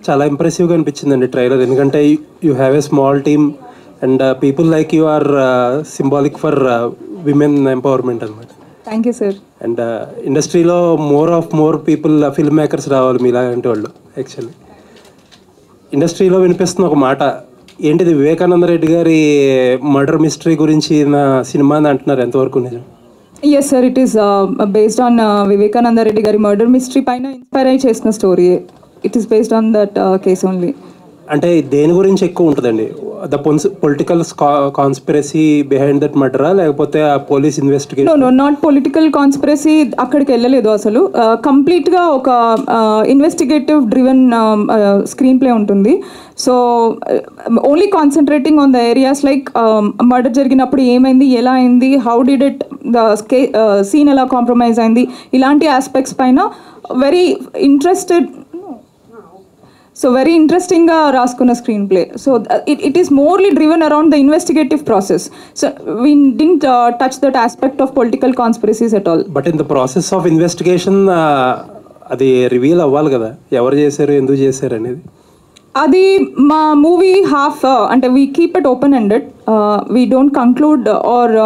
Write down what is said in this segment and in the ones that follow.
చాలా ఇంప్రెసివ్గా అనిపించిందండి ట్రైలర్. ఎందుకంటే you have a small team and people like you are symbolic for women empowerment అనమాట. Thank you sir. And ఇండస్ట్రీలో more people filmmakers రావాలి మీలాంటి వాళ్ళు. యాక్చువల్లీ ఇండస్ట్రీలో వినిపిస్తున్న ఒక మాట ఏంటిది, వివేకానంద రెడ్డి గారి మర్డర్ మిస్టరీ గురించి నా సినిమా అని అంటున్నారు, ఎంతవరకు నిజం? Yes sir, it is based on Vivekananda Reddy గారి మర్డర్ మిస్టరీ పైన ఇన్స్పైర్ అయి చేసిన story. It is based on that case only. అంటే దేని గురించి ఎక్కువ ఉంటుందండి? The political conspiracy behind that మర్డరా, లేకపోతే ఆ police investigation? No, not political conspiracy, అక్కడికి వెళ్ళలేదు అసలు. కంప్లీట్గా ఒక ఇన్వెస్టిగేటివ్ డ్రివెన్ స్క్రీన్ ప్లే ఉంటుంది. So only concentrating on the areas like murder జరిగినప్పుడు ఏమైంది, ఎలా అయింది, how did it, the scene ఎలా కాంప్రమైజ్ అయింది, ఇలాంటి ఆస్పెక్ట్స్ పైన వెరీ ఇంట్రెస్టింగ్గా రాసుకున్న screenplay. So it is morely driven around the investigative process. So we didn't touch that aspect of political conspiracies at all. But in the process of investigation అది reveal అవ్వాలి కదా, ఎవరు చేశారు, ఎందుకు చేశారు అనేది. అది మా మూవీ హాఫ్ అంటే we keep it open ended. We don't conclude or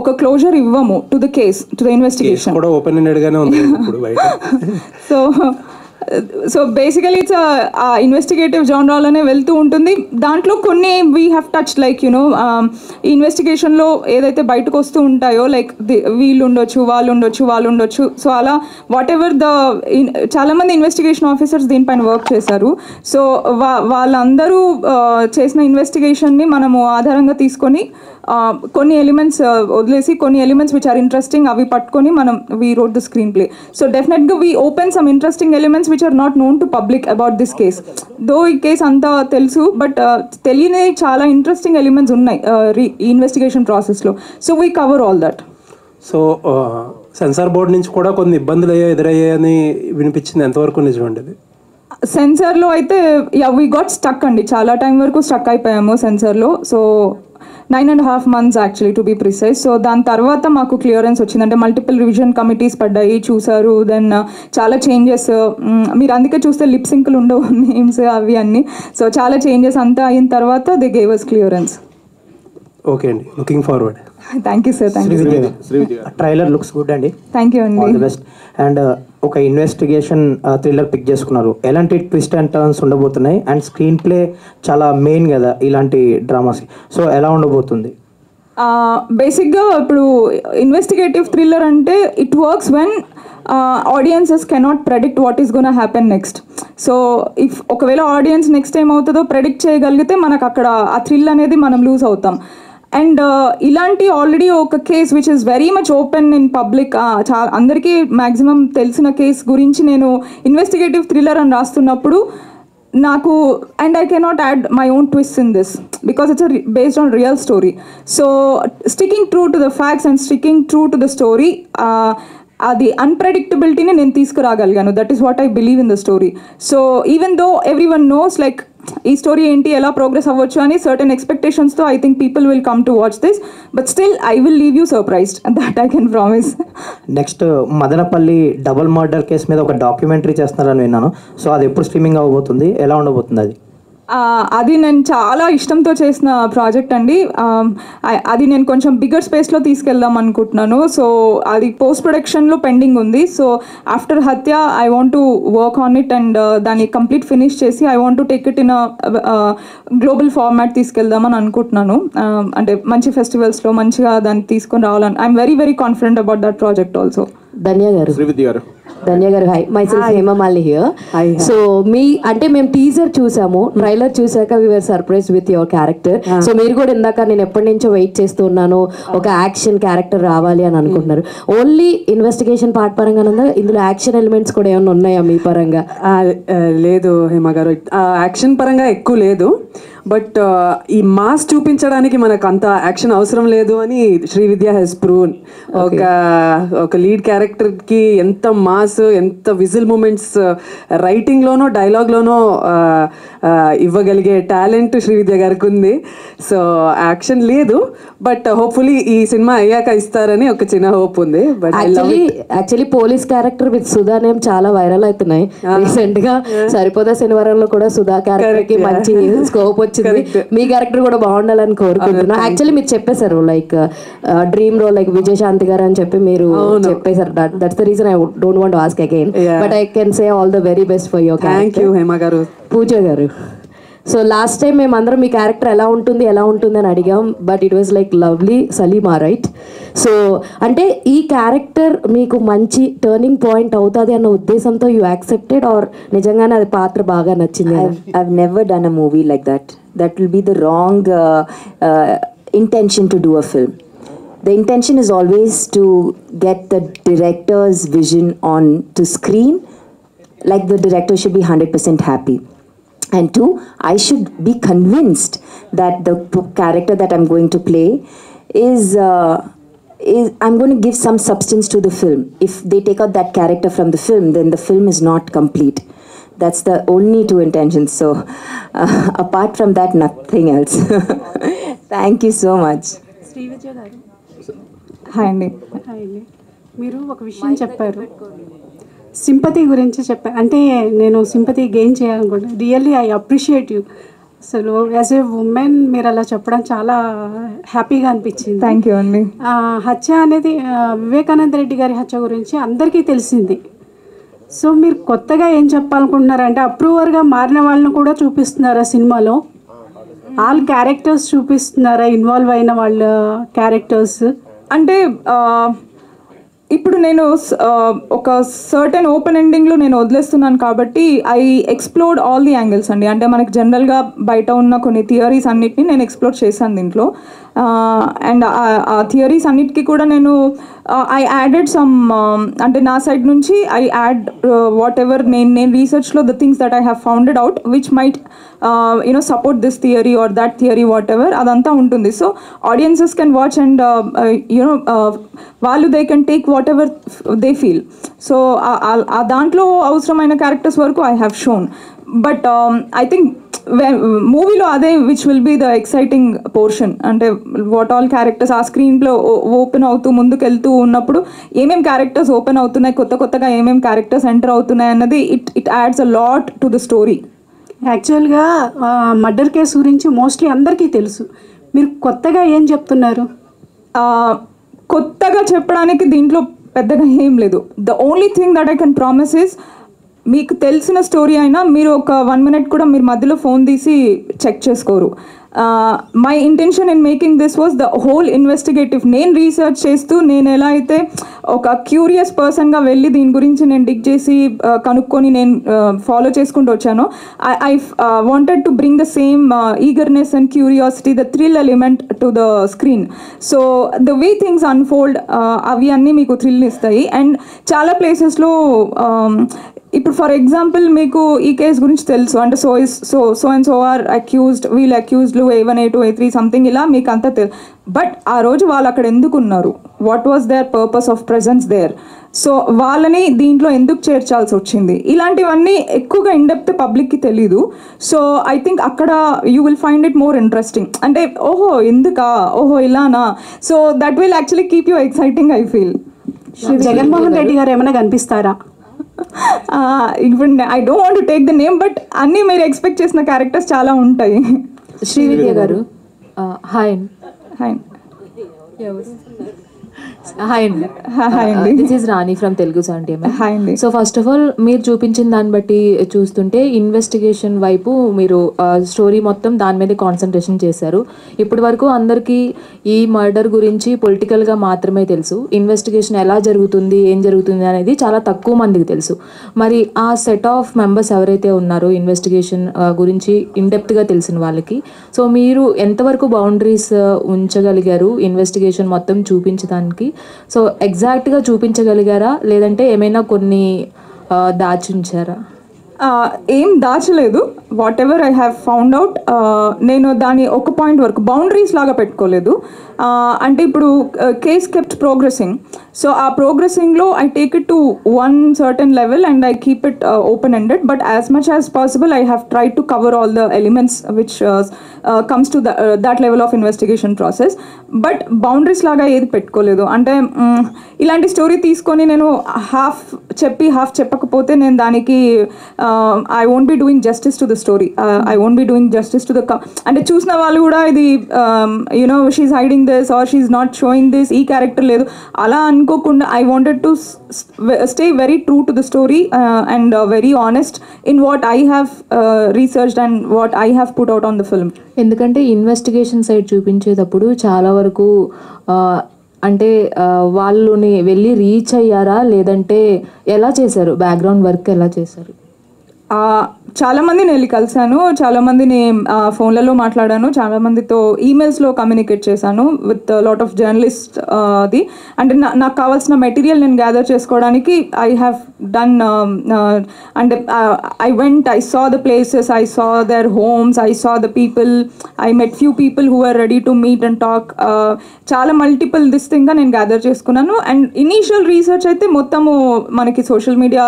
ఒక క్లోజర్ ఇవ్వము to the case, to the investigation. కూడా ఓపెన్ ఎండెడ్గానే ఉంది ఇప్పుడు బయట. సో బేసికలీ ఇట్స్ ఇన్వెస్టిగేటివ్ జానరాలోనే వెళ్తూ ఉంటుంది. దాంట్లో కొన్ని we have touch like you know ఈ ఇన్వెస్టిగేషన్లో ఏదైతే బయటకు వస్తూ ఉంటాయో లైక్ వీళ్ళు ఉండొచ్చు, వాళ్ళు ఉండొచ్చు. సో అలా వాట్ ఎవర్ చాలామంది ఇన్వెస్టిగేషన్ ఆఫీసర్స్ దీనిపైన వర్క్ చేశారు. సో వాళ్ళందరూ చేసిన ఇన్వెస్టిగేషన్ని మనము ఆధారంగా తీసుకొని కొన్ని ఎలిమెంట్స్ వదిలేసి కొన్ని ఎలిమెంట్స్ విచ్ ఆర్ ఇంట్రెస్టింగ్ అవి పట్టుకొని మనం we wrote the screenplay. So డెఫినెట్గా we open some interesting elements which are not known to public about this case. Though ఈ కేస్ అంతా తెలుసు, బట్ తెలియని చాలా ఇంట్రెస్టింగ్ ఎలిమెంట్స్ ఉన్నాయి ఈ ఇన్వెస్టిగేషన్ ప్రాసెస్లో. So we cover all that. So censor board నుంచి కూడా కొన్ని ఇబ్బందులు ఎదురయ్యాయని వినిపించింది, ఎంతవరకు నిజమండి అది? సెన్సార్లో అయితే వీ గాట్ స్టక్ అండి, చాలా టైం వరకు స్టక్ అయిపోయాము సెన్సార్లో. So 9.5 months actually to be precise. So దాని తర్వాత మాకు క్లియరెన్స్ వచ్చింది, అంటే మల్టిపుల్ రివిజన్ కమిటీస్ పడ్డాయి, చూసారు. దెన్ చాలా చేంజెస్, మీరు అందుకే చూస్తే లిప్ సింక్లు ఉండవు నేమ్స్ అవి అన్నీ. సో చాలా చేంజెస్ అంతా అయిన తర్వాత they gave us clearance. Okay అండి, looking forward. Thank you sir. Thank you. Trailer looks good అండి. థ్యాంక్ యూ అండి. All the best. అండ్ ఒక ఇన్వెస్టిగేషన్ థ్రిల్లర్ పిక్ చేసుకున్నారు, ఎలాంటి ట్విస్ట్ అండ్ టర్న్స్ ఉండబోతున్నాయి? అండ్ స్క్రీన్ ప్లే చాలా మెయిన్ కదా ఇలాంటి డ్రామాస్కి, సో ఎలా ఉండబోతుంది? బేసిక్గా ఇప్పుడు ఇన్వెస్టిగేటివ్ థ్రిల్లర్ అంటే it works when audiences cannot predict what is gonna happen next. So if ఒకవేళ ఆడియన్స్ నెక్స్ట్ ఏమవుతుందో ప్రెడిక్ట్ చేయగలిగితే మనకు అక్కడ ఆ థ్రిల్ అనేది మనం లూజ్ అవుతాం. అండ్ ఇలాంటి ఆల్రెడీ ఒక case which is very much open in public, అందరికీ మ్యాక్సిమం తెలిసిన కేస్ గురించి నేను ఇన్వెస్టిగేటివ్ థ్రిల్లర్ అని రాస్తున్నప్పుడు నాకు and I cannot add my own twist in this because it's based on real story. So sticking true to the facts and sticking true to the story, అది అన్ప్రెడిక్టబిలిటీని నేను తీసుకురాగలిగాను. That is what I believe in the story. So even though everyone knows like ఈ story ఏంటి, ఎలా progress అవ్వచ్చు అని certain ఎక్స్పెక్టేషన్స్తో I think people will come to watch this, but still I will leave you surprised, that I can promise. Next Madanapalle double murder case మీద ఒక documentary చేస్తున్నారని విన్నాను. సో అది ఎప్పుడు స్ట్రీమింగ్ అవ్వబోతుంది, ఎలా ఉండబోతుంది అది? అది నేను చాలా ఇష్టంతో చేసిన ప్రాజెక్ట్ అండి. అది నేను కొంచెం బిగ్గర్ స్పేస్లో తీసుకెళ్దాం అనుకుంటున్నాను. సో అది పోస్ట్ ప్రొడక్షన్లో పెండింగ్ ఉంది. So after Hathya I want to work on it and దాన్ని కంప్లీట్ ఫినిష్ చేసి I want to take it in global format తీసుకెళ్దామని అనుకుంటున్నాను. అంటే మంచి ఫెస్టివల్స్లో మంచిగా దాన్ని తీసుకొని రావాలని I'm very very confident about that project also. Dhanya గారు. ధన్య గారు hi, myself Hemamalini here. So మీ అంటే మేము టీజర్ చూసాము, ట్రైలర్ చూసాక we were surprise with your character. So మీరు కూడా ఇందాక నేను ఎప్పటి నుంచో వెయిట్ చేస్తూ ఉన్నాను ఒక యాక్షన్ క్యారెక్టర్ రావాలి అని అనుకుంటున్నారు. ఓన్లీ ఇన్వెస్టిగేషన్ పార్ట్ పరంగా ఉందా, ఇందులో యాక్షన్ ఎలిమెంట్స్ కూడా ఏమైనా ఉన్నాయా మీ పరంగా? లేదు హేమ గారు, యాక్షన్ పరంగా ఎక్కువ లేదు. బట్ ఈ మాస్ చూపించడానికి మనకు అంత యాక్షన్ అవసరం లేదు అని శ్రీవిద్య హెస్ ప్రూవ్న్. ఒక లీడ్ క్యారెక్టర్కి ఎంత మాస్, ఎంత విజిల్ మూమెంట్స్ రైటింగ్లోనో డైలాగ్లోనో ఇవ్వగలిగే టాలెంట్ శ్రీవిద్య గారికి ఉంది. సో యాక్షన్ లేదు, బట్ హోప్ఫుల్లీ ఈ సినిమా అయ్యాక ఇస్తారని ఒక చిన్న హోప్ ఉంది. But actually police character with Sudha name చాలా వైరల్ అవుతున్నాయి రీసెంట్ గా. సరిపోదా శనివారంలో కూడా సుధా క్యారెక్టర్ కి మంచి స్కోప్ వచ్చింది. మీ క్యారెక్టర్ కూడా బాగుండాలని కోరుకుంటున్నాను. యాక్చువల్లీ మీరు చెప్పేశారు like dream role like Vijayashanti garu అని చెప్పి మీరు చెప్పేశారు. That's the reason I don't want to ask again, but I can say all the very best for your character. Thank you Hema garu. Pooja గారు, సో లాస్ట్ టైం మేమందరం మీ క్యారెక్టర్ ఎలా ఉంటుంది అని అడిగాం, but it was like lovely Salima, right? So అంటే ఈ character మీకు మంచి టర్నింగ్ పాయింట్ అవుతుంది అన్న ఉద్దేశంతో యూ యాక్సెప్టెడ్, ఆర్ నిజంగానే అది పాత్ర బాగా నచ్చింది? I've never done a movie like that. That will be the wrong intention to do a film. The intention is always to get the director's vision on to screen. Like the director should be 100% happy. And two, I should be convinced that the character that I'm going to play is I'm going to give some substance to the film. If they take out that character from the film, then the film is not complete. That's the only two intentions. So apart from that, nothing else. Thank you so much. Srividya గారు, hi అండి. మీరు ఒక విషయం చెప్పారు, sympathy గురించి చెప్పారు. అంటే నేను సింపతి గెయిన్ చేయాలనుకుంటున్నాను. Really I appreciate you. అసలు యాజ్ ఏ ఉమెన్ మీరు అలా చెప్పడం చాలా హ్యాపీగా అనిపించింది. థ్యాంక్ యూ అండి. హత్య అనేది వివేకానంద రెడ్డి గారి హత్య గురించి అందరికీ తెలిసింది. సో మీరు కొత్తగా ఏం చెప్పాలనుకుంటున్నారంటే అప్రూవర్గా మారిన వాళ్ళని కూడా చూపిస్తున్నారా సినిమాలో? ఆల్ క్యారెక్టర్స్ చూపిస్తున్నారా, ఇన్వాల్వ్ అయిన వాళ్ళ క్యారెక్టర్స్? అంటే ఇప్పుడు నేను ఒక సర్టెన్ ఓపెన్ ఎండింగ్లో నేను వదిలేస్తున్నాను కాబట్టి I explored all the angles అండి. అంటే మనకి జనరల్గా బయట ఉన్న కొన్ని థియరీస్ అన్నిటిని నేను ఎక్స్ప్లోర్ చేశాను దీంట్లో. అండ్ ఆ థియరీస్ అన్నిటికీ కూడా నేను ఐ యాడెడ్ సమ్, అంటే నా సైడ్ నుంచి ఐ యాడ్ వాట్ ఎవర్ నేను రీసెర్చ్లో the things that I have founded out which might support this theory or that theory whatever, అదంతా ఉంటుంది. So audiences can watch and వాళ్ళు they can take whatever they feel. So ఆ దాంట్లో అవసరమైన characters వరకు I have shown. But I think మూవీలో అదే which will be the exciting portion. అంటే వాట్ ఆల్ క్యారెక్టర్స్ ఆ స్క్రీన్లో ఓపెన్ అవుతూ ముందుకెళ్తూ ఉన్నప్పుడు ఏమేమి క్యారెక్టర్స్ ఓపెన్ అవుతున్నాయి, కొత్తగా ఏమేమి క్యారెక్టర్స్ ఎంటర్ అవుతున్నాయి అన్నది it adds a lot to the story. యాక్చువల్గా మర్డర్ కేసు గురించి మోస్ట్లీ అందరికీ తెలుసు. మీరు కొత్తగా ఏం చెప్తున్నారు? కొత్తగా చెప్పడానికి దీంట్లో పెద్దగా ఏం లేదు. The only thing that I can promise is, మీకు తెలిసిన స్టోరీ అయినా మీరు ఒక 1 minute కూడా మీరు మధ్యలో ఫోన్ తీసి చెక్ చేసుకోరు. My intention in making this was the whole investigative. నేను రీసెర్చ్ చేస్తూ నేను ఎలా అయితే ఒక క్యూరియస్ పర్సన్గా వెళ్ళి దీని గురించి నేను డిగ్ చేసి కనుక్కొని నేను ఫాలో చేసుకుంటూ వచ్చాను. I wanted to bring the same eagerness and curiosity, the thrill element to the screen. So the way things unfold అవి అన్నీ మీకు థ్రిల్ ఇస్తాయి. అండ్ చాలా ప్లేసెస్లో ఇప్పుడు ఫర్ ఎగ్జాంపుల్ మీకు ఈ కేసు గురించి తెలుసు, అంటే so and so are accused, వీళ్ళు అక్యూజ్డ్లు A1 A2 A3 సంథింగ్ ఇలా మీకు అంతా తెలుసు. బట్ ఆ రోజు వాళ్ళు అక్కడ ఎందుకు ఉన్నారు, what was their purpose of presence there, so వాళ్ళని దీంట్లో ఎందుకు చేర్చాల్సి వచ్చింది, ఇలాంటివన్నీ ఎక్కువగా ఇన్డెప్త్ పబ్లిక్కి తెలీదు. సో ఐ థింక్ అక్కడ you will find it more interesting. అంటే ఓహో ఎందుకా, ఓహో ఇలానా, so that will actually keep you exciting I feel. Jaganmohan Reddy గారు ఏమైనా కనిపిస్తారా? ఇప్పుడు I don't want to take the name, but అన్నీ మీరు ఎక్స్పెక్ట్ చేసిన క్యారెక్టర్స్ చాలా ఉంటాయి. శ్రీవిద్య గారు, హాయ్ హాయ్ హాయ్ అండి. హాయ్ అండి. This is Rani from Telugu Sunday. Hi అండి. సో ఫస్ట్ ఆఫ్ ఆల్ మీరు చూపించిన దాన్ని బట్టి చూస్తుంటే ఇన్వెస్టిగేషన్ వైపు మీరు స్టోరీ మొత్తం దాని మీద కాన్సన్ట్రేషన్ చేశారు. ఇప్పటి వరకు అందరికీ ఈ మర్డర్ గురించి పొలిటికల్గా మాత్రమే తెలుసు. ఇన్వెస్టిగేషన్ ఎలా జరుగుతుంది, ఏం జరుగుతుంది అనేది చాలా తక్కువ మందికి తెలుసు. మరి ఆ సెట్ ఆఫ్ మెంబర్స్ ఎవరైతే ఉన్నారో ఇన్వెస్టిగేషన్ గురించి ఇన్డెప్త్గా తెలిసిన వాళ్ళకి, సో మీరు ఎంతవరకు బౌండరీస్ ఉంచగలిగారు ఇన్వెస్టిగేషన్ మొత్తం చూపించడానికి? సో ఎగ్జాక్ట్గా చూపించగలిగారా, లేదంటే ఏమైనా కొన్ని దాచి ఉంచారా? ఏం దాచలేదు. Whatever I have found out, నేను దాని ఒక పాయింట్ వరకు బౌండరీస్ లాగా పెట్టుకోలేదు. అంటే ఇప్పుడు కేస్ కెప్ట్ ప్రోగ్రెసింగ్, సో ఆ ప్రోగ్రెసింగ్లో I take it to one certain level and I keep it open ended, but as much as possible I have tried to cover all the elements which comes to that level of investigation process. But boundaries లాగా ఏది పెట్టుకోలేదు. అంటే ఇలాంటి story తీసుకొని నేను half చెప్పి half చెప్పకపోతే నేను దానికి I won't be doing justice to the story. I won't be doing justice to the అంటే చూసిన వాళ్ళు కూడా ఇది she's hiding this or she's not showing this, ఈ క్యారెక్టర్ లేదు అలా అనుకోకుండా I wanted to stay very true to the story and very honest in what I have researched and what I have put out on the film. ఎందుకంటే investigation side చూపించేటప్పుడు చాలా వరకు అంటే వాళ్ళని వెళ్ళి రీచ్ అయ్యారా లేదంటే ఎలా చేశారు, బ్యాక్గ్రౌండ్ వర్క్ ఎలా చేశారు? చాలామందిని వెళ్ళి కలిశాను, చాలామందిని ఫోన్లలో మాట్లాడాను, చాలామందితో ఈమెయిల్స్లో కమ్యూనికేట్ చేశాను విత్ లాట్ ఆఫ్ జర్నలిస్ట్. అది అంటే నాకు కావాల్సిన మెటీరియల్ నేను గ్యాదర్ చేసుకోవడానికి ఐ హ్యావ్ డన్ అంటే I went, I saw the places, I saw their homes, I saw the people, I met few people who are ready to meet and talk. చాలా multiple this థింగ్గా నేను gather చేసుకున్నాను. And initial research అయితే మొత్తము మనకి social media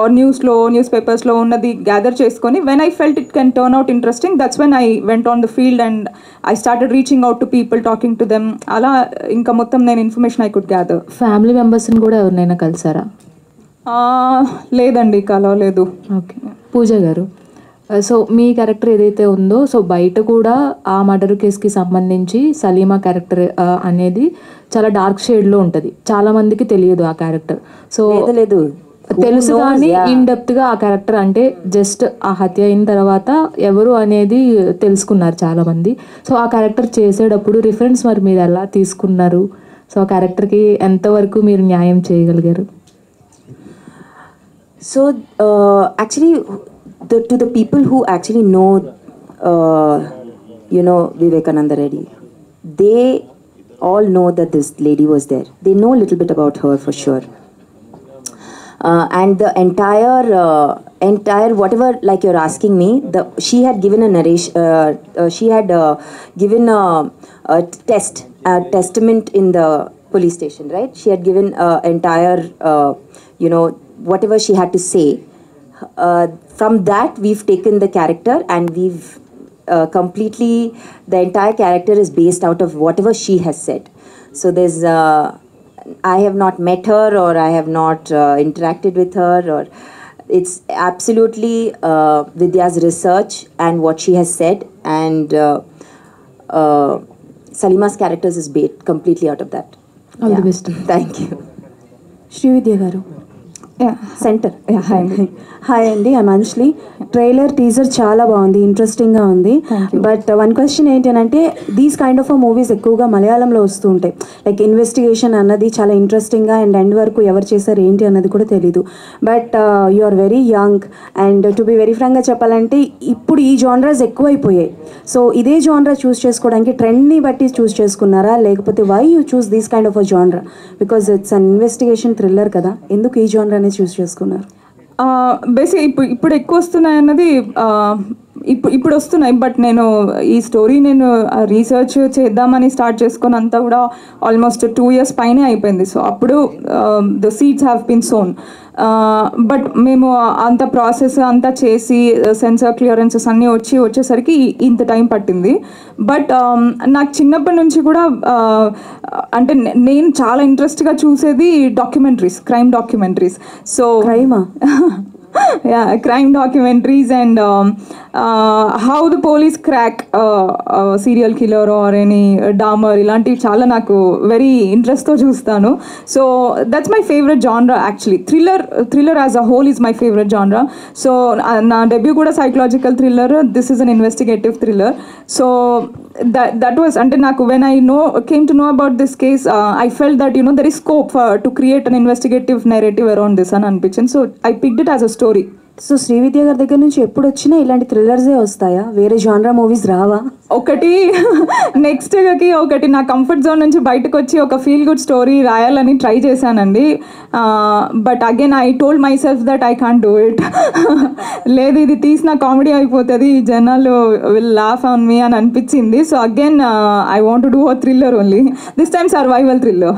are news పేపర్స్లో ఉన్నది gather చేసుకొని when I felt it can turn out interesting, that's when I went on the field and I started reaching out to people, talking to them. అలా ఇంకా మొత్తం నేను information I could gather. Family మెంబర్స్ని కూడా ఎవరినైనా కలిసారా? లేదండి, కలవలేదు. ఓకే. పూజ గారు, సో మీ క్యారెక్టర్ ఏదైతే ఉందో, సో బయట కూడా ఆ మర్డర్ కేసుకి సంబంధించి సలీమా క్యారెక్టర్ అనేది చాలా డార్క్ షేడ్లో ఉంటుంది, చాలా మందికి తెలియదు ఆ క్యారెక్టర్. సో లేదు తెలుసు కానీ ఇన్ డెప్త్ గా ఆ క్యారెక్టర్ అంటే జస్ట్ ఆ హత్య అయిన తర్వాత ఎవరు అనేది తెలుసుకున్నారు చాలా మంది. సో ఆ క్యారెక్టర్ చేసేటప్పుడు రిఫరెన్స్ మరి మీరు ఎలా తీసుకున్నారు? సో ఆ క్యారెక్టర్కి ఎంతవరకు మీరు న్యాయం చేయగలిగారు? So actually to the people who actually know Vivekananda Reddy, they all know that this lady was there. They know a little bit about her for sure. And the entire whatever, like you're asking me, she had given a narration, she had given a testament in the police station, right? She had given entire whatever she had to say. From that we've taken the character and we've completely, the entire character is based out of whatever she has said. So there's I have not met her or I have not interacted with her, or it's absolutely Vidya's research and what she has said, and Salima's characters is based completely out of that. All the best. Thank you. Srividya garu. Centre. Hi అండి, I మంజ్లీ. Trailer teaser చాలా బాగుంది, ఇంట్రెస్టింగ్గా ఉంది. But one question ఏంటి అంటే, these kind of movies ఎక్కువగా మలయాళంలో వస్తూ ఉంటాయి. లైక్ ఇన్వెస్టిగేషన్ అన్నది చాలా ఇంట్రెస్టింగ్గా అండ్ ఎండ్ వరకు ఎవరు చేశారు ఏంటి అన్నది కూడా తెలీదు. But you are very young and to be very ఫ్రాంక్గా చెప్పాలంటే ఇప్పుడు ఈ జానరాస్ ఎక్కువైపోయాయి. సో ఇదే జానరా చూస్ చేసుకోవడానికి ట్రెండ్ని బట్టి చూస్ చేసుకున్నారా, లేకపోతే why you choose these kind of a genre? Because it's an investigation thriller కదా, ఎందుకు ఈ జానరా చూస్ చేసుకున్నారు? బేసిక్ ఇప్పుడు ఎక్కువ వస్తున్నాయి అన్నది ఇప్పుడు వస్తున్నాయి. బట్ నేను ఈ స్టోరీ నేను రీసెర్చ్ చేద్దామని స్టార్ట్ చేసుకొని అంతా కూడా ఆల్మోస్ట్ 2 years పైనే అయిపోయింది. సో అప్పుడు the seeds have been sown. But మేము అంత ప్రాసెస్ అంతా చేసి సెన్సార్ క్లియరెన్సెస్ అన్నీ వచ్చేసరికి ఇంత టైం పట్టింది. బట్ నాకు చిన్నప్పటి నుంచి కూడా అంటే నేను చాలా ఇంట్రెస్ట్గా చూసేది డాక్యుమెంటరీస్, క్రైమ్ డాక్యుమెంటరీస్. సో క్రైమా crime documentaries and how the police crack serial killer or any Dahmer ఇలాంటివి చాలా నాకు వెరీ ఇంట్రెస్ట్తో చూస్తాను. So that's my favourite genre actually. Thriller as a whole is my favourite genre. So నా debut కూడా psychological thriller, this is an investigative thriller. So that was అంటే నాకు when I came to know about this case, I felt that there is scope to create an investigative narrative around this అని అనిపించింది. So I picked it as a story. So Srividya గారి దగ్గర నుంచి ఎప్పుడు వచ్చినా ఇలాంటి థ్రిల్లర్సే వస్తాయా, వేరే జానరా మూవీస్ రావా? ఒకటి నెక్స్ట్కి ఒకటి నా కంఫర్ట్ జోన్ నుంచి బయటకు వచ్చి ఒక ఫీల్ గుడ్ స్టోరీ రాయాలని ట్రై చేశానండి. But again I told my self that I can't do it. లేదు, ఇది తీసిన కామెడీ అయిపోతుంది, జనాలు విల్ లాఫ్ ఆన్ మీ అని అనిపించింది. So again I want to do a thriller only, this time survival thriller.